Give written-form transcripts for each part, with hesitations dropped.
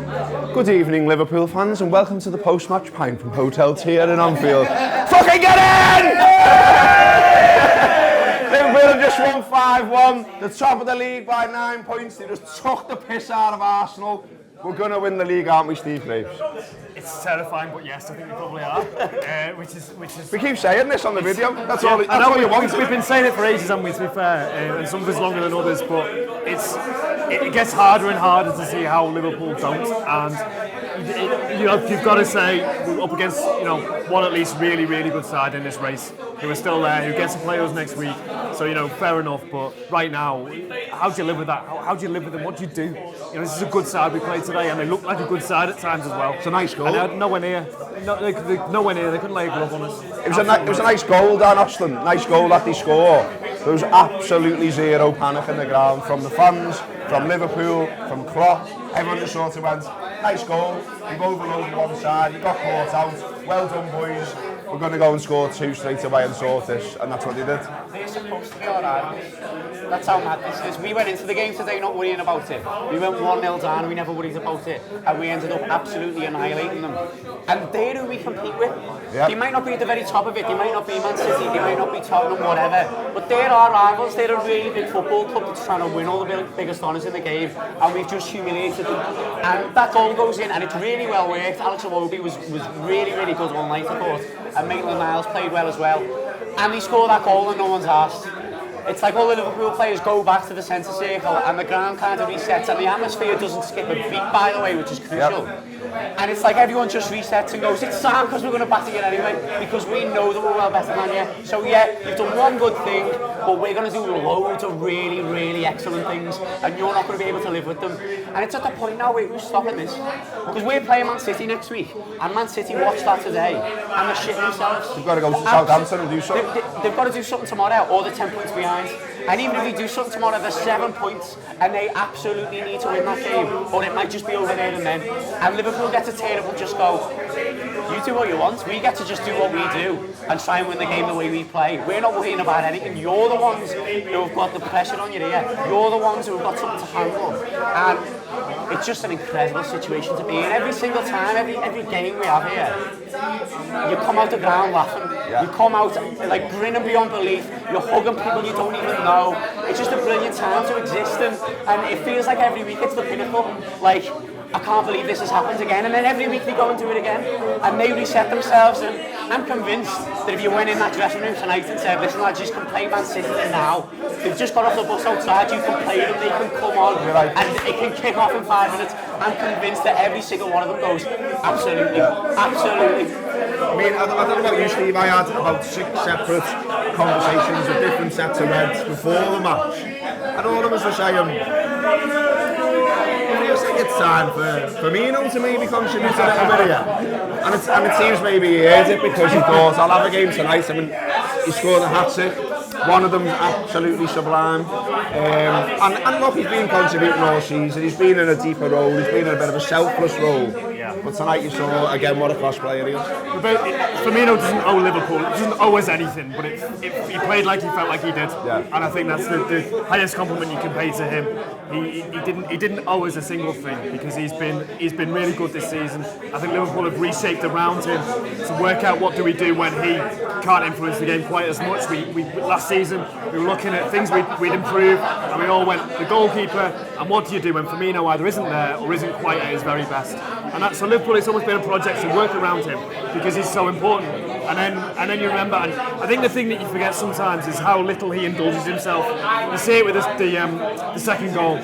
Good evening, Liverpool fans, and welcome to the post-match pint from Hotel Tier in Anfield. Fucking get in! Liverpool have just won 5-1, the top of the league by 9 points. They just took the piss out of Arsenal. We're going to win the league, aren't we, Steve Graves? It's terrifying, but yes, I think we probably are. Which is. We keep saying this on the video. That's all you want. We've been saying it for ages, haven't we? To be fair, and some of us longer than others. But it gets harder and harder to see how Liverpool don't. And you've got to say we're up against one at least really good side in this race who are still there, who gets to play us next week. So fair enough. But right now, how do you live with that? How do you live with them? What do you do? This is a good side we played today, and they look like a good side at times as well. It's a nice goal. And nowhere near. Nowhere near. They couldn't lay a glove on us. It was a nice goal, Dan Austin. Nice goal that they score. There was absolutely zero panic in the ground from the fans, from Liverpool, from Klopp. Everyone just sort of went, nice goal. We've overloaded one side. You got caught out. Well done, boys. We're going to go and score 2 straight away and sort this, and that's what they did. They're supposed to be alright. That's how mad this is. We went into the game today not worrying about it. We went 1-0 down and we never worried about it, and we ended up absolutely annihilating them. And they're who we compete with. Yep. They might not be at the very top of it, they might not be Man City, they might not be Tottenham, whatever, but they're our rivals. They're a really big football club that's trying to win all the biggest honours in the game, and we've just humiliated them. And that goal goes in, and it's really well worked. Alex Iwobi was really good all night, I thought. And Maitland-Niles played well as well. And he scored that goal and no one's asked. It's like all the Liverpool players go back to the centre circle and the ground kind of resets and the atmosphere doesn't skip a beat, by the way, which is crucial. Yep. And it's like everyone just resets and goes, it's Sam because we're going to batter you anyway, because we know that we're well better than you. So yeah, you've done one good thing, but we're going to do loads of really excellent things, and you're not going to be able to live with them. And it's at the point now where we're stopping this. Because we're playing Man City next week, and Man City watched that today, and they're shitting themselves. They've got to go to Southampton and do something. They've got to do something tomorrow, or they're 10 points behind. And even if we do something tomorrow, they're 7 points, and they absolutely need to win that game, or it might just be over there and then. And Liverpool get to turn up and just go, you do what you want, we get to just do what we do and try and win the game the way we play. We're not worrying about anything. You're the ones who have got the pressure on your ear. You're the ones who have got something to handle. And it's just an incredible situation to be in. Every single time, every game we have here, you come out the ground laughing. Yeah. You come out like grinning beyond belief. You're hugging people you don't even know. It's just a brilliant time to exist in, and it feels like every week it's the pinnacle. Like, I can't believe this has happened again, and then every week they go and do it again, and they reset themselves. And I'm convinced that if you went in that dressing room tonight and said, listen lads, just can play Man City now, they've just got off the bus outside, you can play them, they can come on, and it can kick off in 5 minutes. I'm convinced that every single one of them goes, absolutely. I mean, I don't know about you, Steve, I had about 6 separate conversations with different sets of reds before the match, and all of us were saying, it's time for Firmino to maybe contribute a little bit here. And it seems maybe he heard it because he thought, I'll have a game tonight. I mean, he scored a hat-trick. One of them's absolutely sublime. And look, he's been contributing all season. He's been in a deeper role. He's been in a bit of a selfless role. But tonight you saw, again, what a class player he is. Firmino doesn't owe Liverpool. He doesn't owe us anything, but he played like he felt like he did. Yeah. And I think that's the highest compliment you can pay to him. He didn't owe us a single thing because he's been really good this season. I think Liverpool have reshaped around him to work out what do we do when he can't influence the game quite as much. Last season we were looking at things we'd improve, and we all went the goalkeeper. And what do you do when Firmino either isn't there or isn't quite at his very best? And that's so Liverpool. It's almost been a project to work around him because he's so important. And then you remember, and I think the thing that you forget sometimes is how little he indulges himself. You see it with the second goal.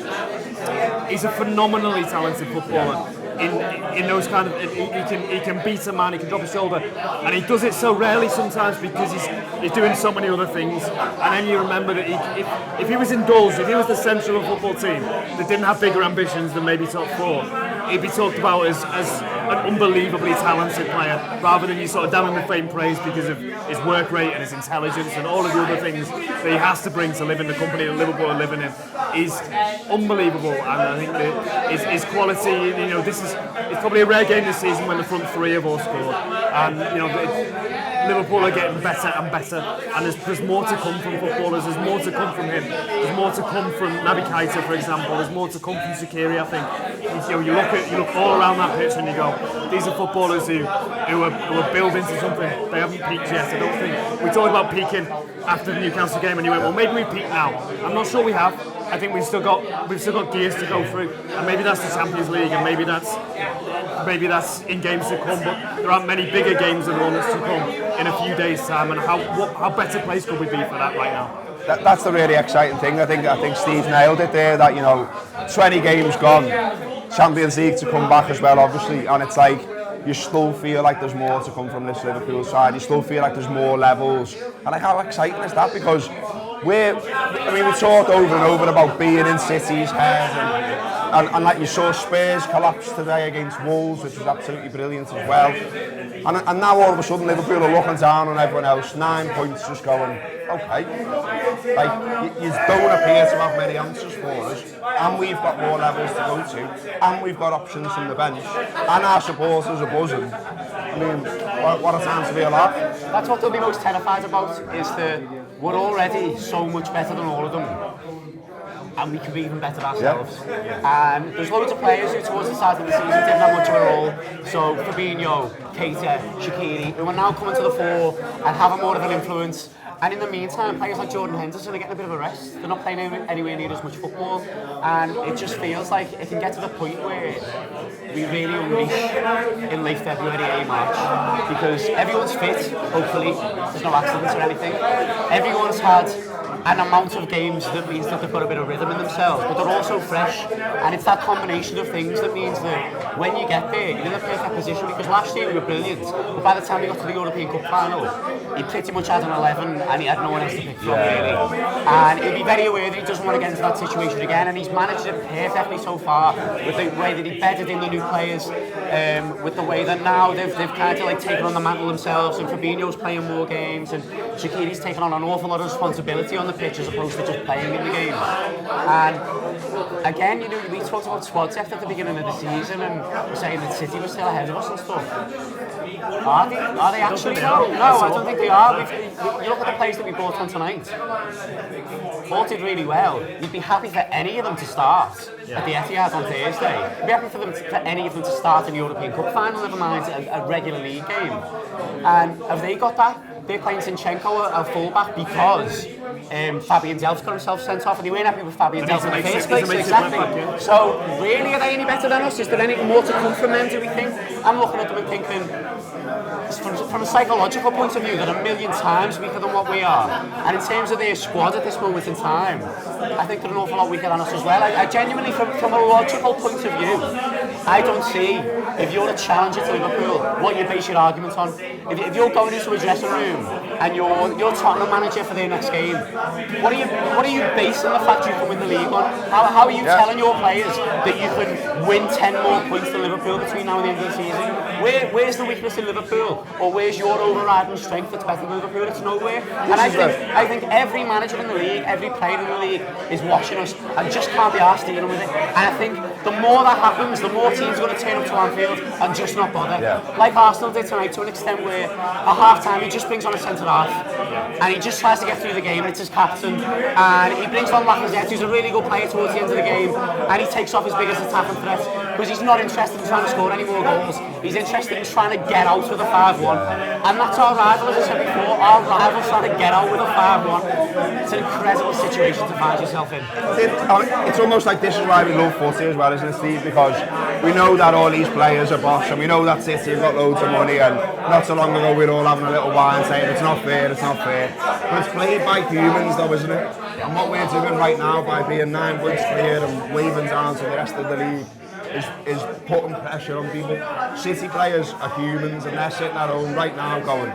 He's a phenomenally talented footballer. In those kind of, he can beat a man, he can drop his shoulder, and he does it so rarely sometimes because he's doing so many other things. And then you remember that if he was indulged, if he was the centre of a football team that didn't have bigger ambitions than maybe top 4, he'd be talked about as an unbelievably talented player, rather than you sort of damn him with faint praise because of his work rate and his intelligence and all of the other things that he has to bring to live in the company that Liverpool are living in. Is unbelievable, and I think that his quality, it's probably a rare game this season when the front 3 have all scored, and Liverpool are getting better and better, and there's more to come from footballers. There's more to come from him. There's more to come from Naby Keita, for example. There's more to come from Shaqiri. I think you look all around that pitch and you go, these are footballers who are building to something. They haven't peaked yet. I don't think we talked about peaking after the Newcastle game, and you went, well, maybe we peaked now. I'm not sure we have. I think we've still got gears to go through, and maybe that's the Champions League, and maybe that's in games to come. But there aren't many bigger games than the one that's to come in a few days' time. And how better place could we be for that right now? That's the really exciting thing. I think Steve nailed it there. That 20 games gone, Champions League to come back as well, obviously, and it's like you still feel like there's more to come from this Liverpool side. You still feel like there's more levels, and like how exciting is that? Because we talked over and over about being in City's head, and like you saw Spurs collapse today against Wolves, which was absolutely brilliant as well. And now all of a sudden Liverpool are looking down on everyone else, 9 points, just going, okay, like you don't appear to have many answers for us, and we've got more levels to go to, and we've got options from the bench, and our supporters are buzzing. I mean, what a time to be alive. That's what they'll be most terrified about, is that we're already so much better than all of them, and we can be even better ourselves. And there's loads of players who towards the start of the season didn't have much of a role. So Fabinho, Keita, Shaqiri, who are now coming to the fore and having more of an influence. And in the meantime, players like Jordan Henderson are getting a bit of a rest. They're not playing anywhere near as much football, and it just feels like it can get to the point where we really unleash in late February, early March, because everyone's fit, hopefully, there's no accidents or anything. Everyone's had an amount of games that means that they've got a bit of rhythm in themselves, but they're also fresh, and it's that combination of things that means that when you get there, you're in the perfect position, because last year we were brilliant, but by the time we got to the European Cup final, he pretty much had an 11 and he had no one else to pick from, really. And he'll be very aware that he doesn't want to get into that situation again, and he's managed it perfectly so far, with the way that he bedded in the new players, with the way that now they've kind of like taken on the mantle themselves, and Fabinho's playing more games, and Shaqiri's taken on an awful lot of responsibility on the pitch as opposed to just playing in the game. And again, we talked about squad depth at the beginning of the season, and we're saying that City was still ahead of us and stuff. Are they actually? No, I don't think they are. You look at the players that we brought on tonight. All did really well. You'd be happy for any of them to start at the Etihad on Thursday. You'd be happy for any of them to start in the European Cup final, never mind a regular league game. And have they got that? They're playing Zinchenko a fullback because Fabian Delph got himself sent off, and they weren't happy with Fabian Delph in the first place. Exactly. So, really, are they any better than us? Is there any more to come from them, do we think? I'm looking at them and thinking, from a psychological point of view, they're a million times weaker than what we are. And in terms of their squad at this moment in time, I think they're an awful lot weaker than us as well. I genuinely, from a logical point of view, I don't see, if you're a challenger to Liverpool, what you base your argument on. If you're going into a dressing room and you're Tottenham manager for their next game, what are you basing the fact you can win the league on? How are you telling your players that you can win 10 more points than Liverpool between now and the end of the season? Where's the weakness in Liverpool? Or where's your overriding strength that's better than Liverpool? It's nowhere. And I think every manager in the league, every player in the league is watching us and just can't be arsed dealing with it. And I think the more that happens, the more teams are going to turn up to Anfield and just not bother. Like Arsenal did tonight, to an extent where at half-time he just brings on a centre-half and he just tries to get through the game, and it's his captain, and he brings on Lacazette, who's a really good player towards the end of the game, and he takes off his biggest attacking threat because he's not interested in trying to score any more goals. He's interested in trying to get out with a 5-1, and that's our rival, as I said before. Our rival's trying to get out with a 5-1. It's an incredible situation to find yourself in. It's almost like this is why we love footy as well, isn't it, Steve? Because we know that all these players are boss, and we know that City have got loads of money, and not so long ago we were all having a little wine saying it's not fair, it's not fair. But it's played by humans though, isn't it? And what we're doing right now by being 9 points clear and waving down to the rest of the league is putting pressure on people. City players are humans, and they're sitting at home right now going,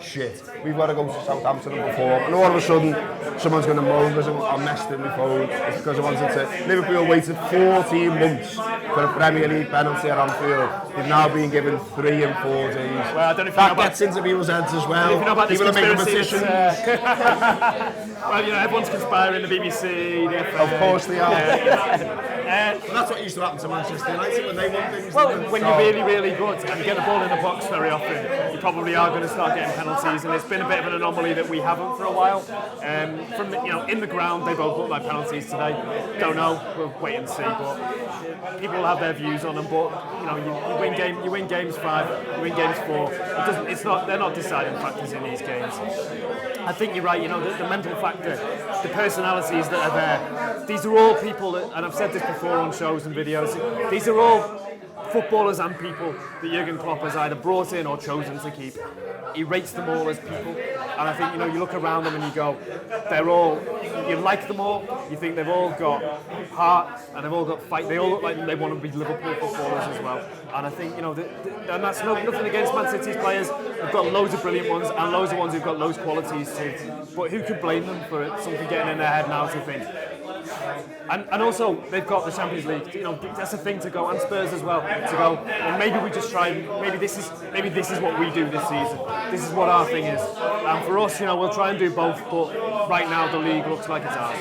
shit, we've got to go to Southampton and perform. And all of a sudden, someone's going to moan because I messed in my phone. It's because I wanted to. Liverpool waited 14 months for a Premier League penalty at Anfield. They've now been given 3 and 4 days. Well, I don't know if that gets into people's heads as well. You know about people are making petitions. Well, everyone's conspiring, the BBC, the FA. Of course they are. Well, that's what used to happen to Manchester United when they won things. Well, when you're really, really good and you get the ball in the box very often, probably are going to start getting penalties, and it's been a bit of an anomaly that we haven't for a while. From in the ground, they both look like penalties today. Don't know. We'll wait and see. But people will have their views on them. But you win games 5, you win games 4. They're not deciding factors in these games. I think you're right. The mental factor, the personalities that are there. These are all people that, and I've said this before on shows and videos. These are all footballers and people that Jurgen Klopp has either brought in or chosen to keep. He rates them all as people, and I think you look around them and you go, you like them all. You think they've all got heart and they've all got fight. They all look like they want to be Liverpool footballers as well. And I think and that's nothing against Man City's players. They've got loads of brilliant ones and loads of ones who've got loads of qualities too. But who could blame them for something getting in their head now to think? And also they've got the Champions League. That's a thing to go, and Spurs as well to go. And maybe we just try. Maybe this is what we do this season. This is what our thing is. And for us, we'll try and do both. But right now the league looks like it's ours.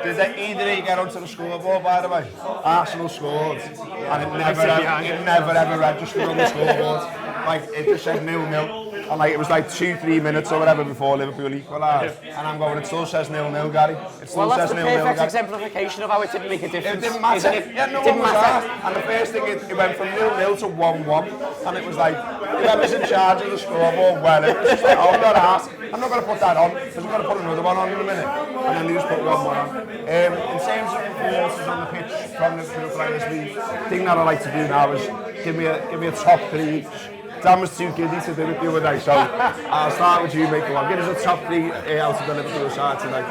Did either of you get onto the scoreboard, by the way? Arsenal scored, and it never ever registered on the scoreboard. Like it just said 0-0. And it was 2-3 minutes or whatever before Liverpool equalised. And I'm going, it still says 0-0, Gary. It still says 0-0. Well, that's the perfect exemplification of how it didn't make a difference. It didn't matter. It didn't matter. And the first thing, it went from 0-0 to 1-1. And it was whoever's in charge of the scoreboard, well, it was just I'm not going to put that on, because I'm going to put another one on in a minute. And then they just put 1-1 on. In terms of performances on the pitch from Liverpool players, the thing that I like to do now is give me a top 3 each. Dan was too giddy to do it the other day, so I'll start with you, mate. Give us a top 3 out of the Liverpool side tonight.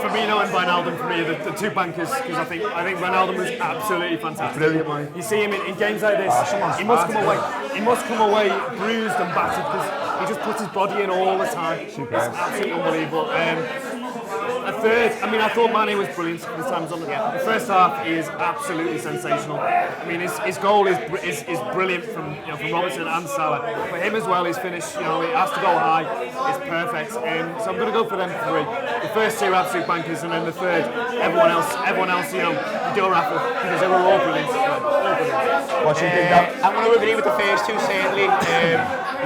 Firmino and Wijnaldum for me are the 2 bankers, because I think Wijnaldum was absolutely fantastic. Brilliant, man. You see him in games like this, he must come away bruised and battered, because he just puts his body in all the time. Super. It's absolutely unbelievable. A third, I thought Mane was brilliant the times on the game. The first half is absolutely sensational. His goal is brilliant from Roberto and Salah. For him as well, his finish, it has to go high. It's perfect. So I'm going to go for them 3. The first 2 absolute bankers, and then the third, everyone else, you do a raffle, because they were all brilliant. What do you think, Dan? I'm going to agree with the first 2, certainly.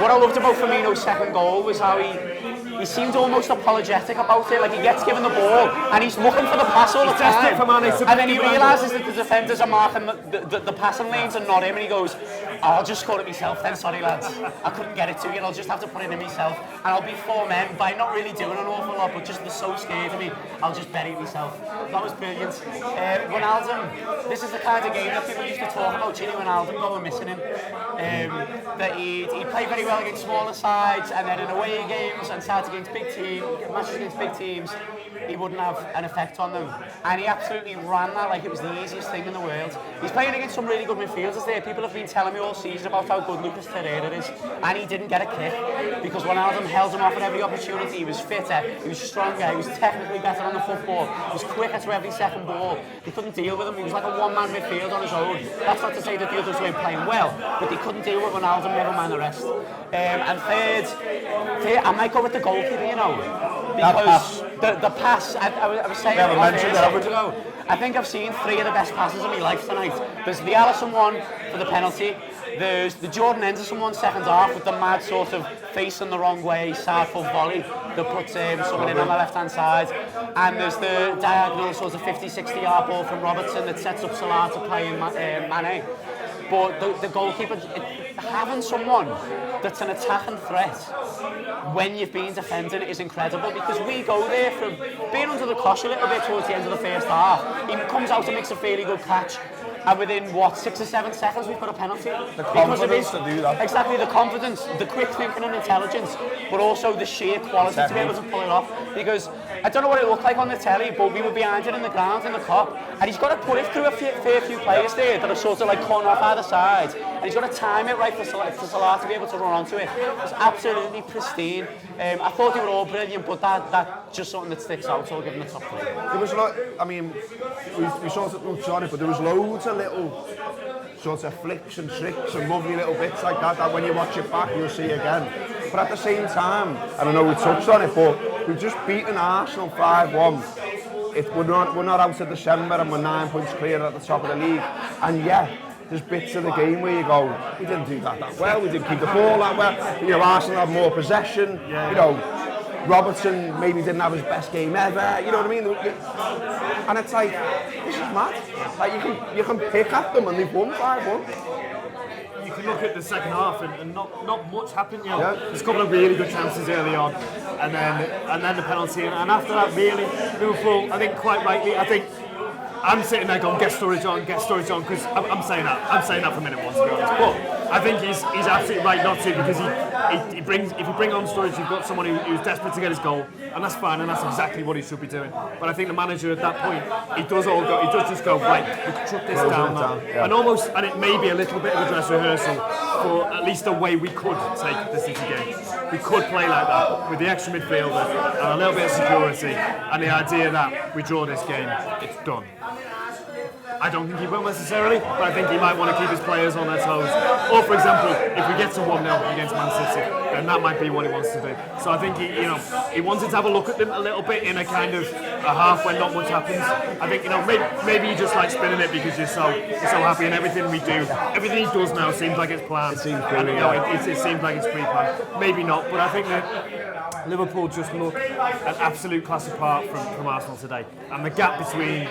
What I loved about Firmino's second goal was how he seemed almost apologetic about it. Like, he gets given the ball and he's looking for the pass all the time. And then he realises that the defenders are marking the passing lanes and not him, and he goes, I'll just score it myself then, sorry lads. I couldn't get it to you, I'll just have to put it in myself. And I'll be 4 men by not really doing an awful lot, but just they're so scared of me, I'll just bury it myself. That was brilliant. Wijnaldum, this is the kind of game that people used to talk about, Gini Wijnaldum going missing him. That he'd play very well against smaller sides, and then in away games and starts against big teams, matches against big teams, he wouldn't have an effect on them. And he absolutely ran that like it was the easiest thing in the world. He's playing against some really good midfielders there. People have been telling me all season about how good Lucas Torreira is, and he didn't get a kick because Wijnaldum held him off at every opportunity. He was fitter, he was stronger, he was technically better on the football, he was quicker to every second ball. They couldn't deal with him. He was like a one-man midfield on his own. That's not to say that the others weren't playing well, but they couldn't deal with Wijnaldum, never mind the rest. And third, I might go with the goalkeeper, because the pass, I was saying ago, I think I've seen 3 of the best passes of my life tonight. There's the Alisson one for the penalty, there's the Jordan Henderson one second half with the mad sort of facing the wrong way, side foot volley that puts someone in on the left hand side, and there's the diagonal sort of 50-60 yard ball from Robertson that sets up Salah to play in Mane. But the goalkeeper, having someone that's an attacking threat when you've been defending is incredible, because we go there from being under the cosh a little bit towards the end of the first half. He comes out and makes a fairly good catch, and within 6 or 7 seconds we've got a penalty. The confidence to do that. Exactly, the confidence, the quick thinking and intelligence, but also the sheer quality to be able to pull it off. Because I don't know what it looked like on the telly, but we were behind it in the ground in the Kop, and he's got to put it through a fair few players there that are sort of like coming off either side, and he's got to time it right for Salah to be able to run onto it. It was absolutely pristine. I thought they were all brilliant, but that's just something that sticks out, so I'll give them the top 3. There was we sort of touched on it, but there was loads of little sort of flicks and tricks and lovely little bits like that when you watch it back you'll see again. But at the same time, and I know we touched on it, but we've just beaten Arsenal 5-1. We're not out of December and we're 9 points clear at the top of the league. And yeah, there's bits of the game where you go, we didn't do that well, we didn't keep the ball that well. You know, Arsenal had more possession. You know, Robertson maybe didn't have his best game ever. You know what I mean? And it's like, this is mad. Like you can pick at them and they've won 5-1. You can look at the second half and not much happened. You know, there's a couple of really good chances early on, and then the penalty, and after that, really, Liverpool. I think quite rightly. I think I'm sitting there going, get storage on, because I'm saying that for minute one, to be honest. But I think he's absolutely right not to, because he brings, if you bring on storage, you've got someone who's desperate to get his goal, and that's fine, and that's exactly what he should be doing. But I think the manager at that point, he does just go, right, we can shut this down now. And it may be a little bit of a dress rehearsal for at least the way we could take the City game. We could play like that with the extra midfielder and a little bit of security, and the idea that we draw this game, it's done. I don't think he will necessarily, but I think he might want to keep his players on their toes. Or, for example, if we get to 1-0 against Man City, then that might be what he wants to do. So I think he wanted to have a look at them a little bit in a kind of a half when not much happens. I think maybe you just like spinning it because you're so happy, and everything we do, everything he does now seems like it's planned. It seems it seems like it's pre-planned. Maybe not, but I think that Liverpool just look an absolute class apart from Arsenal today, and the gap between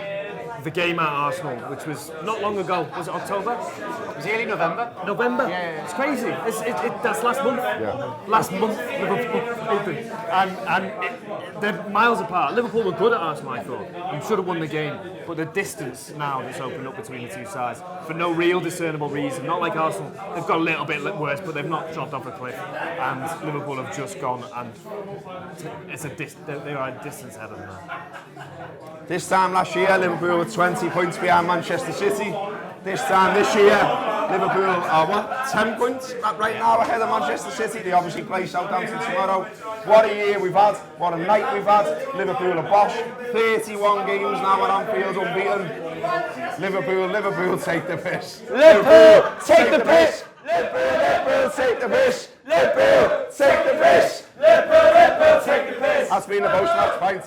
the game at Arsenal, which was not long ago. Was it October? It was early November. November? Yeah. It's crazy. That's last month. Yeah. Last month, Liverpool opened. And they're miles apart. Liverpool were good at Arsenal, I thought, and should have won the game. But the distance now that's opened up between the two sides, for no real discernible reason, not like Arsenal, they've got a little bit worse, but they've not dropped off a cliff. And Liverpool have just gone, and they are a distance ahead of them now. This time last year, Liverpool were 20 points behind Manchester City. This time this year, Liverpool are 10 points right now ahead of Manchester City. They obviously play Southampton tomorrow. What a year we've had, what a night we've had. Liverpool are bosh. 31 games now at Anfield unbeaten. Liverpool take the piss. Liverpool take the piss. Liverpool take the piss. Liverpool take the piss. Liverpool take the piss. That's been the post-match pint.